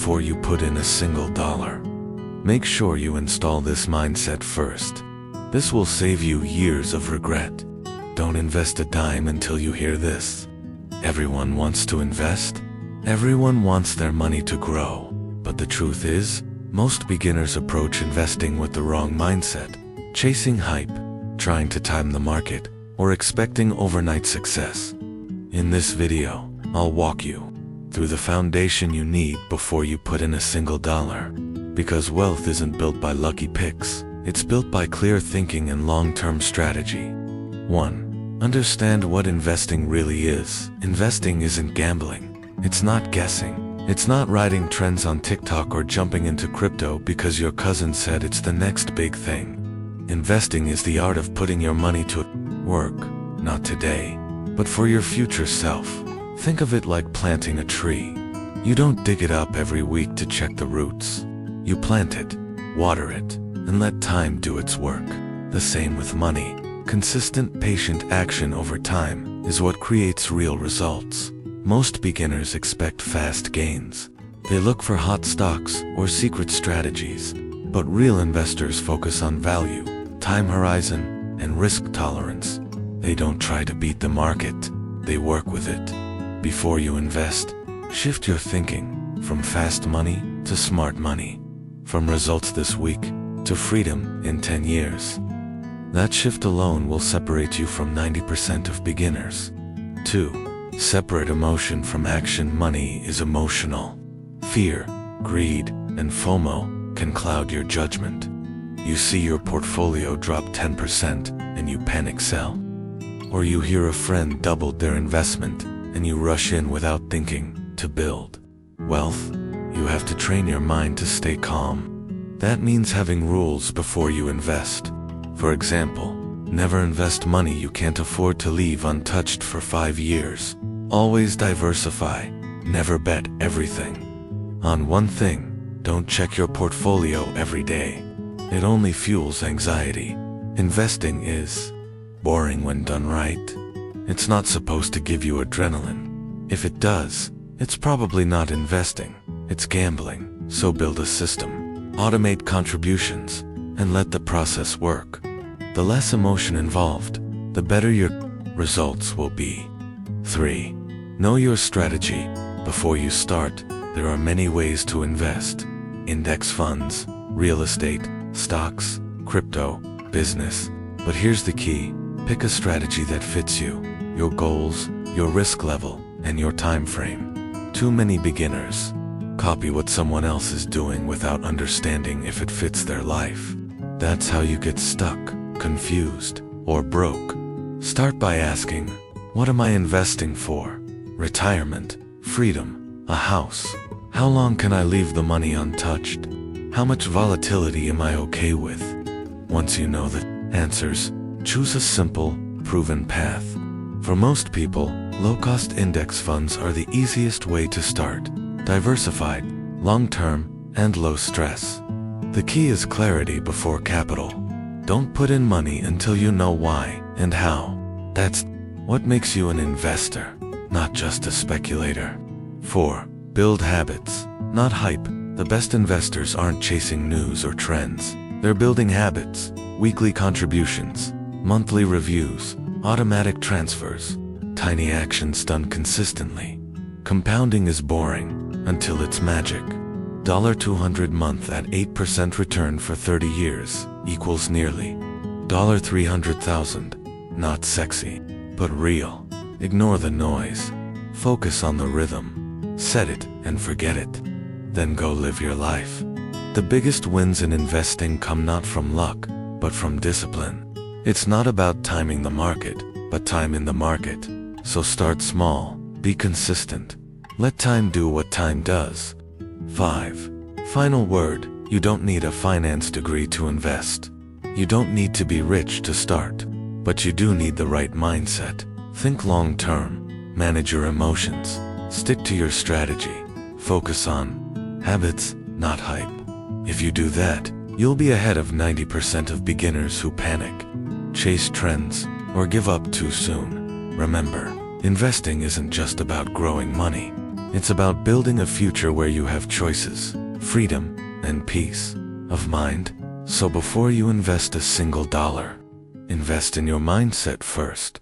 before you put in a single dollar. Make sure you install this mindset first. This will save you years of regret. Don't invest a dime until you hear this. Everyone wants to invest. Everyone wants their money to grow. But the truth is, most beginners approach investing with the wrong mindset, chasing hype, trying to time the market, or expecting overnight success. In this video, I'll walk you through the foundation you need before you put in a single dollar. Because wealth isn't built by lucky picks, it's built by clear thinking and long-term strategy. 1. Understand what investing really is. Investing isn't gambling. It's not guessing. It's not riding trends on TikTok or jumping into crypto because your cousin said it's the next big thing. Investing is the art of putting your money to work, not today, but for your future self. Think of it like planting a tree. You don't dig it up every week to check the roots. You plant it, water it, and let time do its work. The same with money. Consistent, patient action over time is what creates real results. Most beginners expect fast gains. They look for hot stocks or secret strategies. But real investors focus on value, time horizon, and risk tolerance. They don't try to beat the market. They work with it. Before you invest, shift your thinking from fast money to smart money. From results this week to freedom in 10 years. That shift alone will separate you from 90% of beginners. 2. Separate emotion from action. Money is emotional. Fear, greed, and FOMO can cloud your judgment. You see your portfolio drop 10% and you panic sell. Or you hear a friend doubled their investment and you rush in without thinking to build wealth. You have to train your mind to stay calm. That means having rules before you invest. For example, never invest money you can't afford to leave untouched for 5 years. Always diversify. Never bet everything on one thing. Don't check your portfolio every day. It only fuels anxiety. Investing is boring when done right. It's not supposed to give you adrenaline. If it does, it's probably not investing. It's gambling. So build a system. Automate contributions and let the process work. The less emotion involved, the better your results will be. 3. Know your strategy. Before you start, there are many ways to invest. Index funds, real estate, stocks, crypto, business. But here's the key. Pick a strategy that fits you, your goals, your risk level, and your time frame. Too many beginners copy what someone else is doing without understanding if it fits their life. That's how you get stuck, confused, or broke. Start by asking, what am I investing for? Retirement, freedom, a house. How long can I leave the money untouched? How much volatility am I okay with? Once you know the answers, choose a simple, proven path. For most people, low-cost index funds are the easiest way to start. Diversified, long-term, and low stress. The key is clarity before capital. Don't put in money until you know why and how. That's what makes you an investor, not just a speculator. 4. Build habits, not hype. The best investors aren't chasing news or trends. They're building habits, weekly contributions, monthly reviews, automatic transfers, tiny actions done consistently. Compounding is boring until it's magic. $200 month at 8% return for 30 years equals nearly $300,000. Not sexy, but real. Ignore the noise. Focus on the rhythm. Set it and forget it. Then go live your life. The biggest wins in investing come not from luck, but from discipline. It's not about timing the market, but time in the market. So start small, be consistent. Let time do what time does. 5. Final word, you don't need a finance degree to invest. You don't need to be rich to start, but you do need the right mindset. Think long-term, manage your emotions, stick to your strategy, focus on habits, not hype. If you do that, you'll be ahead of 90% of beginners who panic, chase trends, or give up too soon. Remember, investing isn't just about growing money. It's about building a future where you have choices, freedom, and peace of mind. So before you invest a single dollar, invest in your mindset first.